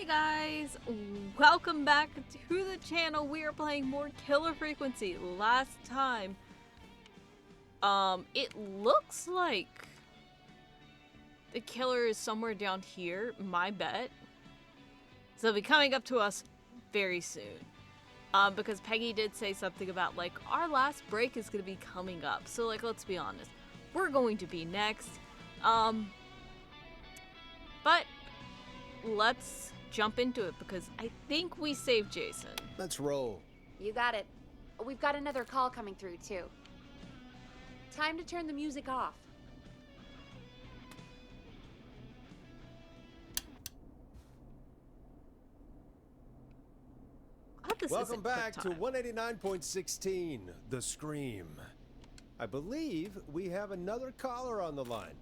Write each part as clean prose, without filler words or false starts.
Hey guys, welcome back to the channel. We are playing more Killer Frequency. Last time, it looks like the killer is somewhere down here, my bet. So they'll be coming up to us very soon. Because Peggy did say something about, like, our last break is going to be coming up. So, like, let's be honest. We're going to be next. But let's jump into it because I think we saved Jason. Let's roll. You got it. We've got another call coming through, too. Time to turn the music off. Welcome back to 189.16, The Scream. I believe we have another caller on the line.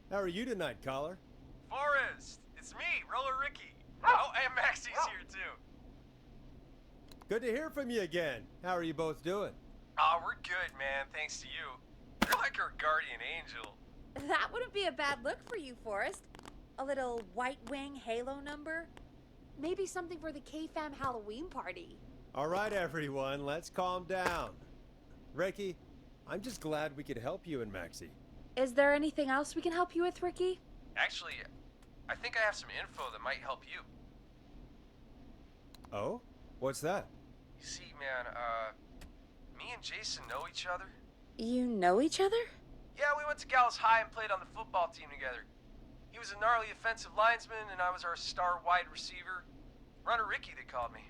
How are you tonight, caller? Forrest, it's me, Roller Ricky. Oh, and Maxie's here too. Good to hear from you again. How are you both doing? Oh, we're good, man, thanks to you. You're like our guardian angel. That wouldn't be a bad look for you, Forrest. A little White Wing Halo number? Maybe something for the K-Fam Halloween party. All right, everyone, let's calm down. Ricky, I'm just glad we could help you and Maxie. Is there anything else we can help you with, Ricky? Actually, I think I have some info that might help you. Oh? What's that? You see, man, me and Jason know each other. You know each other? Yeah, we went to Gallows High and played on the football team together. He was a gnarly offensive linesman, and I was our star wide receiver. Runner Ricky, they called me.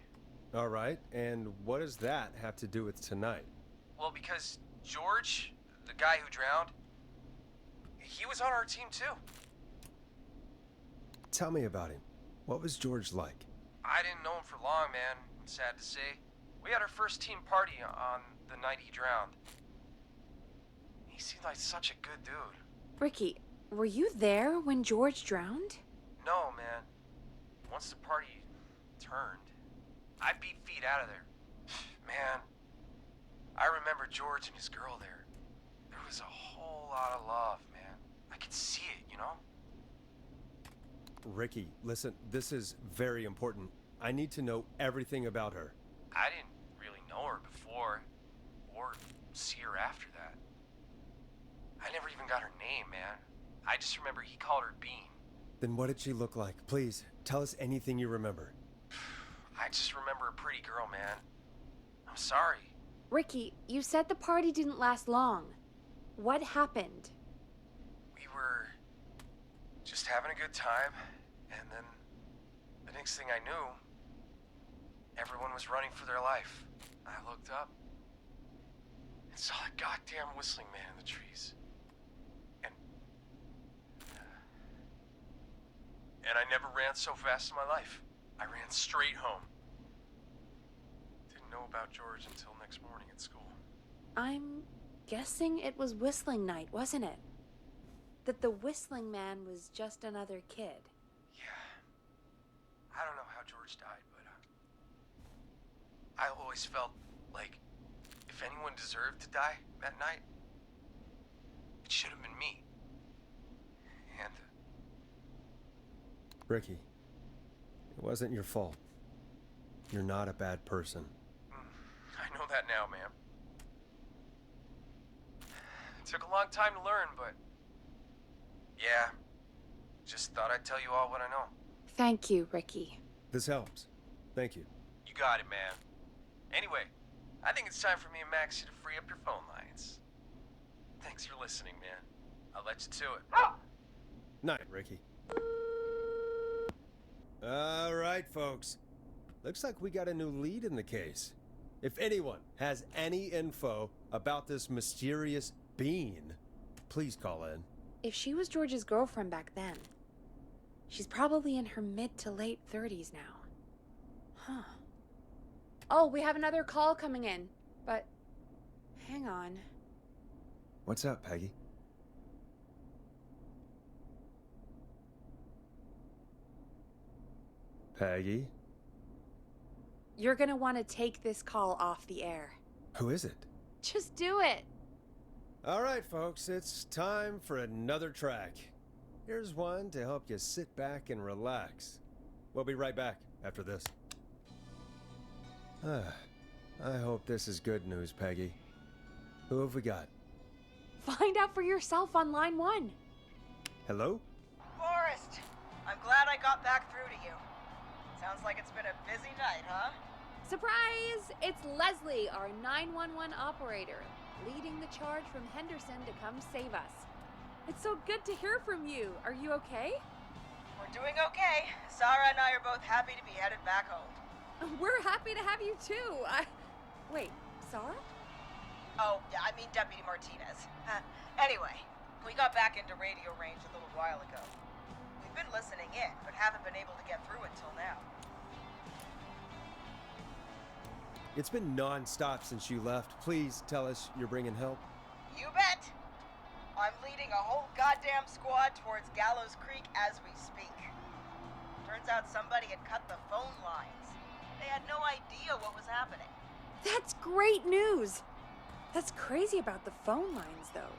All right, and what does that have to do with tonight? Well, because George, the guy who drowned, he was on our team too. Tell me about him. What was George like? I didn't know him for long, man. Sad to say. We had our first team party on the night he drowned. He seemed like such a good dude. Ricky, were you there when George drowned? No, man. Once the party turned, I beat feet out of there. Man, I remember George and his girl there. There was a whole lot of love, man. I could see it, you know? Ricky, listen, this is very important. I need to know everything about her. I didn't really know her before, or see her after that. I never even got her name, man. I just remember he called her Bean. Then what did she look like? Please, tell us anything you remember. I just remember a pretty girl, man. I'm sorry. Ricky, you said the party didn't last long. What happened? We were just having a good time, and then the next thing I knew, everyone was running for their life. I looked up and saw that goddamn whistling man in the trees. And I never ran so fast in my life. I ran straight home. Didn't know about George until next morning at school. I'm guessing it was whistling night, wasn't it? That the whistling man was just another kid. Yeah. I don't know how George died, but I always felt like if anyone deserved to die that night, it should have been me. And Ricky, it wasn't your fault. You're not a bad person. I know that now, ma'am. It took a long time to learn, but yeah, just thought I'd tell you all what I know. Thank you, Ricky. This helps. Thank you. You got it, man. Anyway, I think it's time for me and Maxie to free up your phone lines. Thanks for listening, man. I'll let you to it. Night, Ricky. All right, folks. Looks like we got a new lead in the case. If anyone has any info about this mysterious being, please call in. If she was George's girlfriend back then, she's probably in her mid to late 30s now. Huh. Oh, we have another call coming in, but hang on. What's up, Peggy? Peggy? You're gonna want to take this call off the air. Who is it? Just do it. All right, folks, it's time for another track. Here's one to help you sit back and relax. We'll be right back after this. I hope this is good news, Peggy. Who have we got? Find out for yourself on line 1. Hello? Forrest, I'm glad I got back through to you. Sounds like it's been a busy night, huh? Surprise! It's Leslie, our 911 operator, leading the charge from Henderson to come save us. It's so good to hear from you. Are you okay? We're doing okay. Sarah and I are both happy to be headed back home. We're happy to have you too. Wait, Sarah? Oh, yeah, I mean Deputy Martinez. Anyway, we got back into radio range a little while ago. We've been listening in, but haven't been able to get through until now. It's been non-stop since you left. Please tell us you're bringing help. You bet! I'm leading a whole goddamn squad towards Gallows Creek as we speak. Turns out somebody had cut the phone lines. They had no idea what was happening. That's great news. That's crazy about the phone lines, though.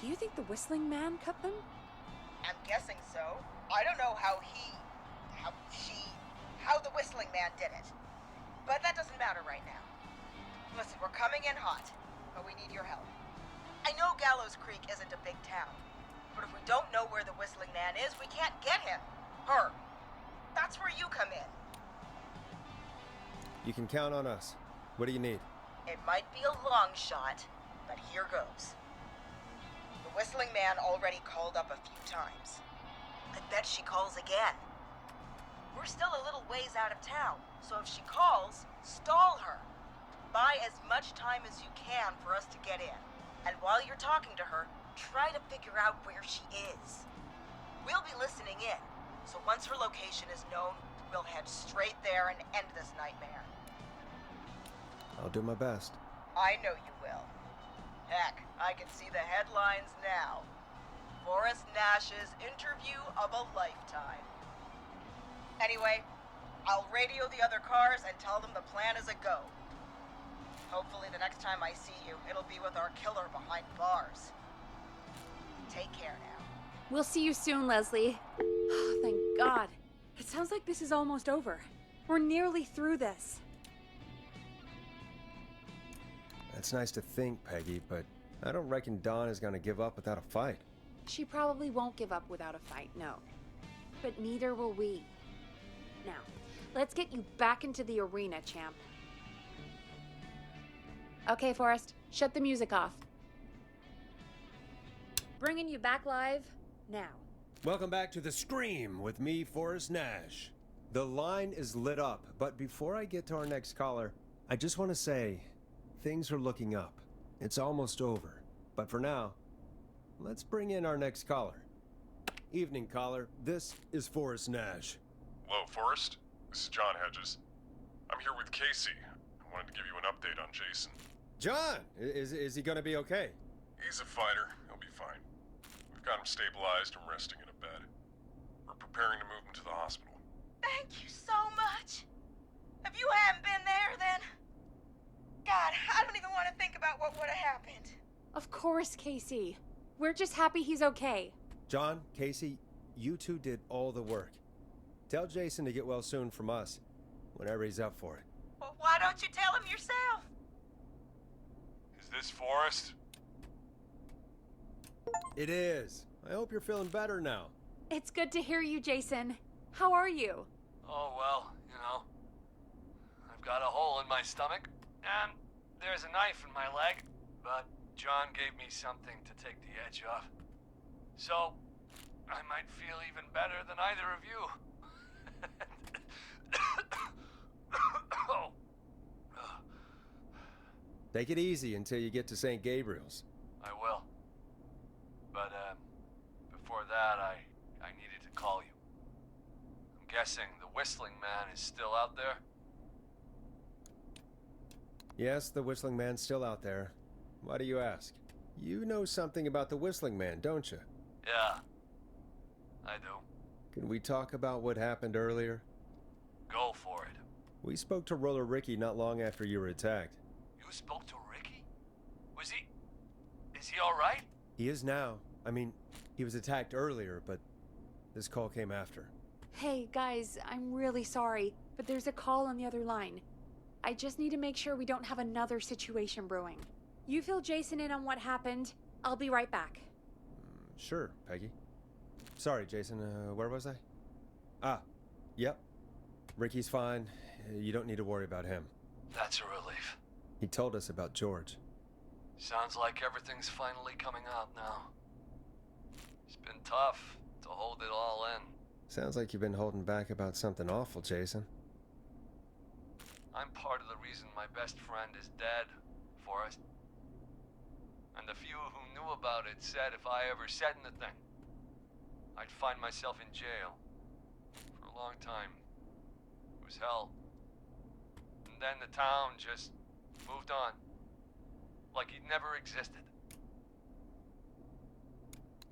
Do you think the Whistling Man cut them? I'm guessing so. I don't know how the Whistling Man did it. But that doesn't matter right now. Listen, we're coming in hot, but we need your help. I know Gallows Creek isn't a big town, but if we don't know where the Whistling Man is, we can't get him. Her. That's where you come in. You can count on us. What do you need? It might be a long shot, but here goes. The Whistling Man already called up a few times. I bet she calls again. We're still a little ways out of town, so if she calls, stall her. Buy as much time as you can for us to get in. And while you're talking to her, try to figure out where she is. We'll be listening in, so once her location is known, we'll head straight there and end this nightmare. I'll do my best. I know you will. Heck, I can see the headlines now. Forrest Nash's interview of a lifetime. Anyway, I'll radio the other cars and tell them the plan is a go. Hopefully the next time I see you, it'll be with our killer behind bars. Take care now. We'll see you soon, Leslie. Oh, thank God. It sounds like this is almost over. We're nearly through this. That's nice to think, Peggy, but I don't reckon Dawn is gonna give up without a fight. She probably won't give up without a fight, no. But neither will we. Now, let's get you back into the arena, champ. Okay, Forrest, shut the music off. Bringing you back live now. Welcome back to The Scream with me, Forrest Nash. The line is lit up, but before I get to our next caller, I just want to say, things are looking up. It's almost over. But for now, let's bring in our next caller. Evening, caller. This is Forrest Nash. Hello, Forrest. This is John Hedges. I'm here with Casey. I wanted to give you an update on Jason. John! Is he gonna be okay? He's a fighter. He'll be fine. We've got him stabilized and resting in a bed. We're preparing to move him to the hospital. Thank you so much. If you hadn't been there, then... God, I don't even want to think about what would have happened. Of course, Casey. We're just happy he's okay. John, Casey, you two did all the work. Tell Jason to get well soon from us, whenever he's up for it. Well, why don't you tell him yourself? Is this Forrest? It is. I hope you're feeling better now. It's good to hear you, Jason. How are you? Oh, well, you know. I've got a hole in my stomach, and there's a knife in my leg, but John gave me something to take the edge off. So, I might feel even better than either of you. Oh. Take it easy until you get to St. Gabriel's. I will. But, before that, I needed to call you. I'm guessing the Whistling Man is still out there? Yes, the Whistling Man's still out there. Why do you ask? You know something about the Whistling Man, don't you? Yeah, I do. Can we talk about what happened earlier? Go for it. We spoke to Roller Ricky not long after you were attacked. You spoke to Ricky? Is he alright? He is now. I mean, he was attacked earlier, but this call came after. Hey, guys, I'm really sorry, but there's a call on the other line. I just need to make sure we don't have another situation brewing. You fill Jason in on what happened. I'll be right back. Sure, Peggy. Sorry, Jason, where was I? Ah, yep. Ricky's fine. You don't need to worry about him. That's a relief. He told us about George. Sounds like everything's finally coming out now. It's been tough to hold it all in. Sounds like you've been holding back about something awful, Jason. I'm part of the reason my best friend is dead, Forrest. And the few who knew about it said if I ever said anything, I'd find myself in jail. For a long time. It was hell. And then the town just moved on. Like he'd never existed.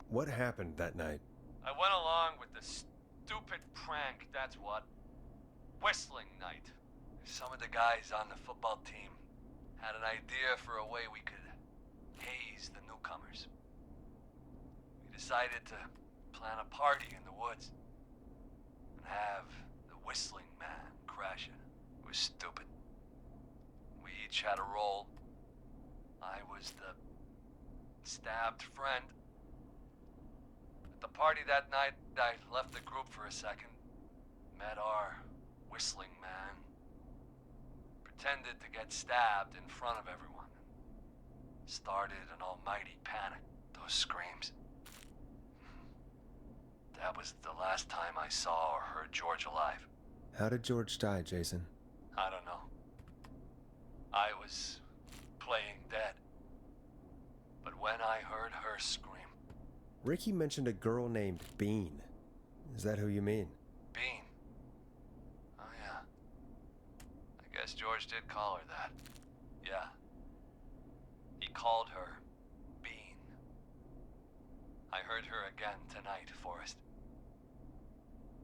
What happened that night? I went along with the stupid prank, that's what. Whistling night. Some of the guys on the football team had an idea for a way we could haze the newcomers. We decided to plan a party in the woods and have the whistling man crash it. It was stupid. We each had a role. I was the stabbed friend. At the party that night, I left the group for a second. Met our whistling man. Pretended to get stabbed in front of everyone. Started an almighty panic. Those screams. That was the last time I saw or heard George alive. How did George die, Jason? I don't know. I was playing dead. But when I heard her scream... Ricky mentioned a girl named Bean. Is that who you mean? Bean? Oh yeah. I guess George did call her that. Yeah. He called her Bean. I heard her again tonight, Forrest.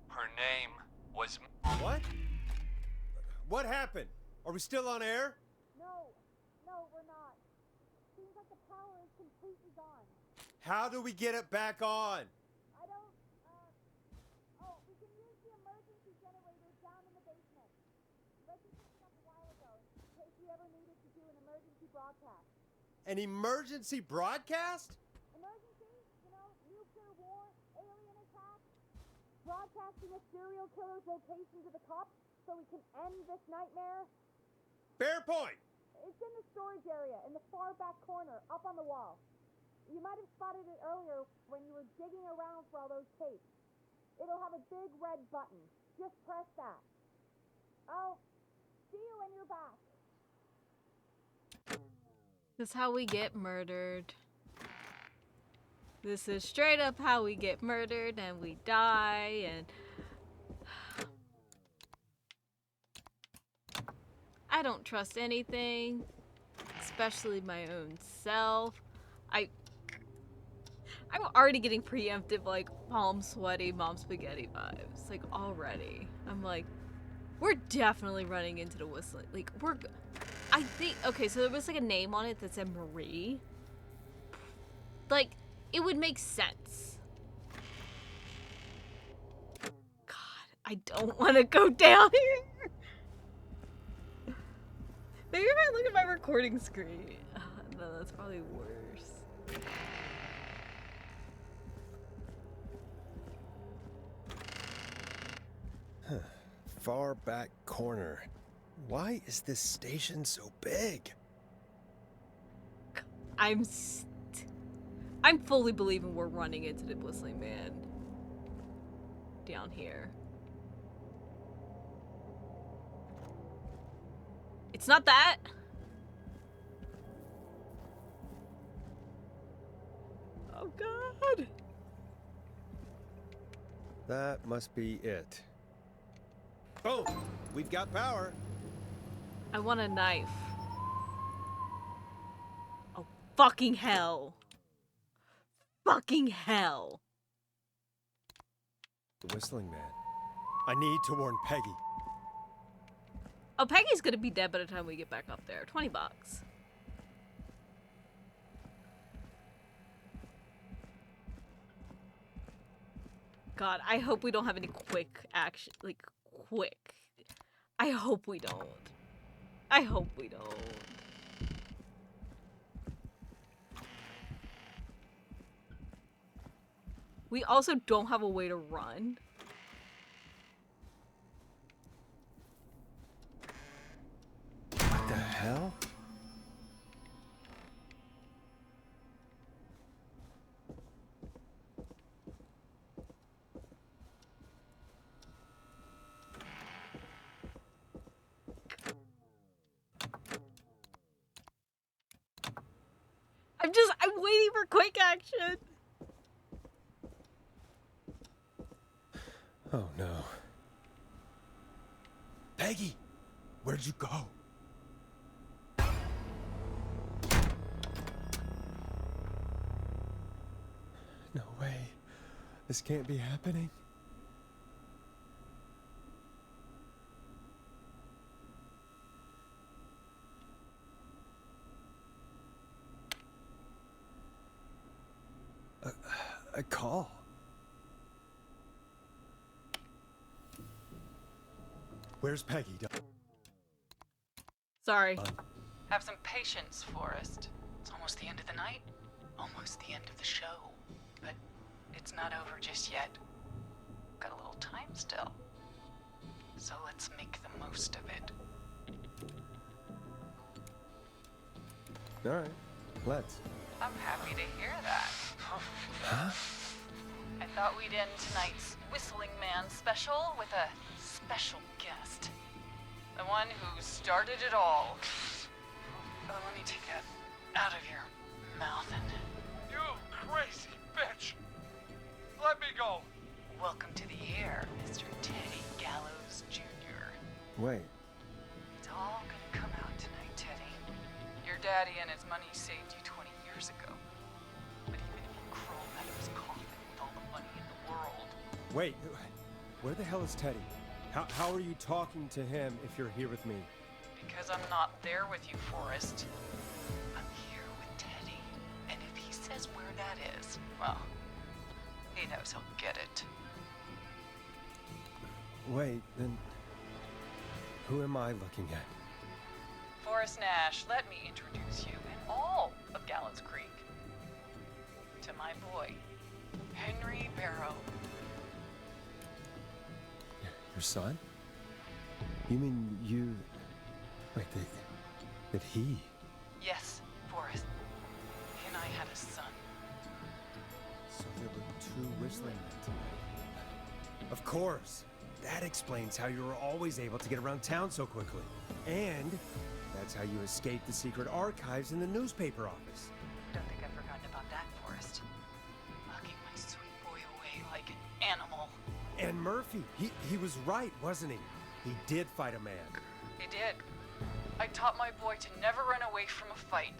Her name was... What? What happened? Are we still on air? No, we're not. Seems like the power is completely gone. How do we get it back on? I don't, we can use the emergency generators down in the basement. Reggie picked it up a while ago, in case we ever needed to do an emergency broadcast. An emergency broadcast? Emergency? You know, nuclear war, alien attack. Broadcasting a serial killer's location to the cops so we can end this nightmare. Fair point. It's in the storage area, in the far back corner, up on the wall. You might have spotted it earlier when you were digging around for all those tapes. It'll have a big red button. Just press that. I'll see you when you're back. This is how we get murdered. This is straight up how we get murdered and we die and... I don't trust anything, especially my own self. I'm already getting preemptive, like, palm sweaty, mom spaghetti vibes. Like, already. I'm like, we're definitely running into the whistling. Like, I think, okay, so there was, like, a name on it that said Marie. Like, it would make sense. God, I don't want to go down here. Maybe if I look at my recording screen. No, that's probably worse. Far back corner. Why is this station so big? I'm fully believing we're running into the Whistling Man down here. It's not that. Oh God. That must be it. Boom! We've got power. I want a knife. Oh, fucking hell. Fucking hell. The Whistling Man. I need to warn Peggy. Oh, Peggy's gonna be dead by the time we get back up there. $20. God, I hope we don't have any quick action. Like, quick. I hope we don't. I hope we don't. We also don't have a way to run. What the hell? I'm waiting for quick action. Oh no. Peggy, where'd you go? No way. This can't be happening. A call. Where's Peggy? Sorry. Have some patience, Forrest. It's almost the end of the night, almost the end of the show. But it's not over just yet. Got a little time still. So let's make the most of it. All right, let's. I'm happy to hear that. Huh? I thought we'd end tonight's Whistling Man special with a special guest. The one who started it all. Oh, let me take that out of your mouth and... You crazy bitch! Let me go! Welcome to the air, Mr. Teddy Gallows Jr. Wait. It's all gonna come out tonight, Teddy. Your daddy and his money saved you 20 years ago. But even if you crawled out of his coffin with all the money in the world... Wait, where the hell is Teddy? How are you talking to him if you're here with me? Because I'm not there with you, Forrest. I'm here with Teddy. And if he says where that is, well, he knows he'll get it. Wait, then who am I looking at? Forrest Nash, let me introduce you and all of Gallows Creek to my boy, Henry Barrow. Your son? You mean you... Wait, that he... Yes, Forrest. He and I had a son. So there were two whistling men tonight. Of course! That explains how you were always able to get around town so quickly. And that's how you escaped the secret archives in the newspaper office. Don't think I've forgotten about that, Forrest. Locking my sweet boy away like an animal. And Murphy, he was right, wasn't he? He did fight a man. He did. I taught my boy to never run away from a fight.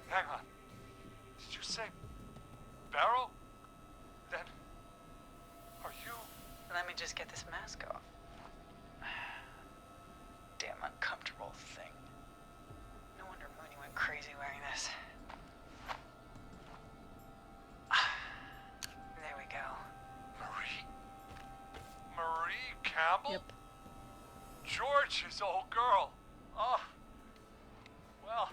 Hang on. Did you say Barrow? Then are you? Let me just get this mask off. Damn uncomfortable thing. No wonder Mooney went crazy wearing this. There we go. Marie Campbell? Yep. George's old girl. Oh. Well,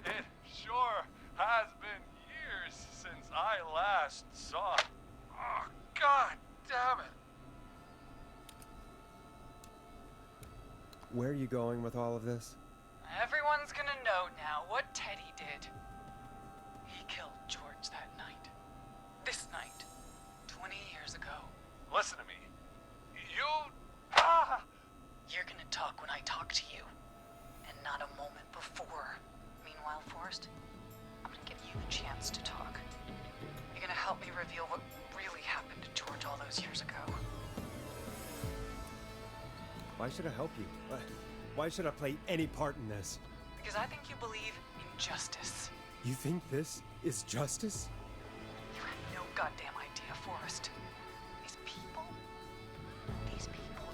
it sure has been years since I last saw it. Oh, God damn it. Where are you going with all of this? Everyone's gonna know now what Teddy did. He killed George that night. This night. 20 years ago. Listen to me. You're gonna talk when I talk to you. And not a moment before. Meanwhile, Forrest, I'm gonna give you the chance to talk. You're gonna help me reveal what really happened to George all those years ago. Why should I help you? Why should I play any part in this? Because I think you believe in justice. You think this is justice? You have no goddamn idea, Forrest. These people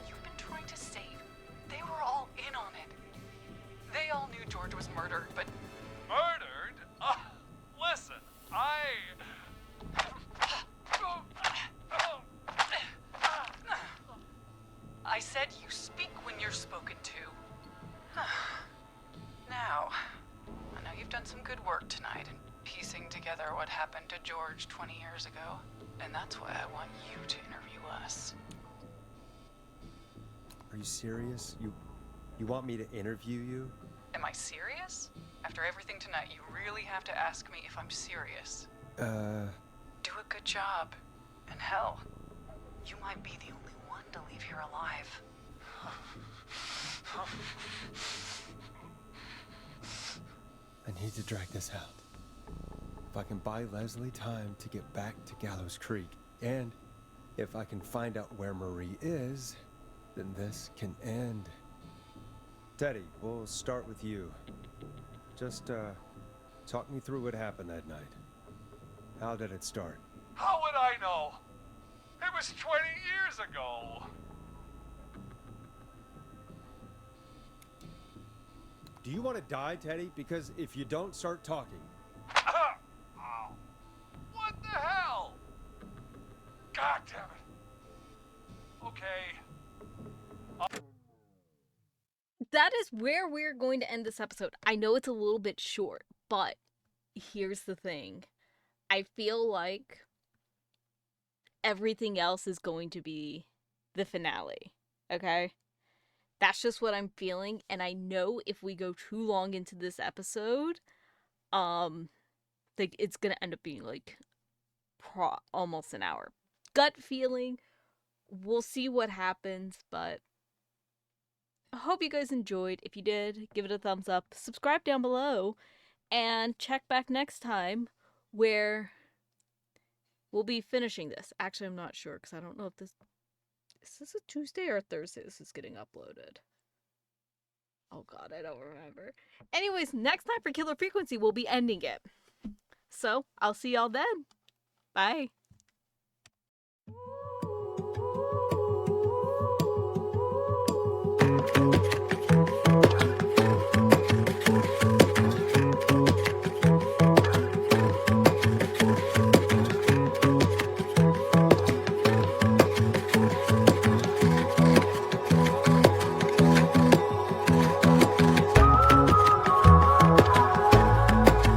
you've been trying to save, they were all in on it. They all knew George was murdered, but... Murdered? Listen, said you speak when you're spoken to. Now, I know you've done some good work tonight in piecing together what happened to George 20 years ago, and that's why I want you to interview us. Are you serious? You want me to interview you? Am I serious? After everything tonight, you really have to ask me if I'm serious. Do a good job. And hell, you might be the only one to leave here alive. I need to drag this out. If I can buy Leslie time to get back to Gallows Creek, and if I can find out where Marie is, then this can end. Teddy, we'll start with you. Just, talk me through what happened that night. How did it start? How would I know? It was 20 years ago. Do you want to die, Teddy? Because if you don't start talking... Ow. What the hell? God damn it. Okay. That is where we're going to end this episode. I know it's a little bit short, but here's the thing. I feel like everything else is going to be the finale, okay? That's just what I'm feeling, and I know if we go too long into this episode, like it's gonna end up being like almost an hour. Gut feeling, we'll see what happens, but I hope you guys enjoyed. If you did, give it a thumbs up, subscribe down below, and check back next time where we'll be finishing this. Actually, I'm not sure because I don't know if this... Is this a Tuesday or a Thursday this is getting uploaded? Oh god, I don't remember. Anyways, next time for Killer Frequency, we'll be ending it. So, I'll see y'all then. Bye.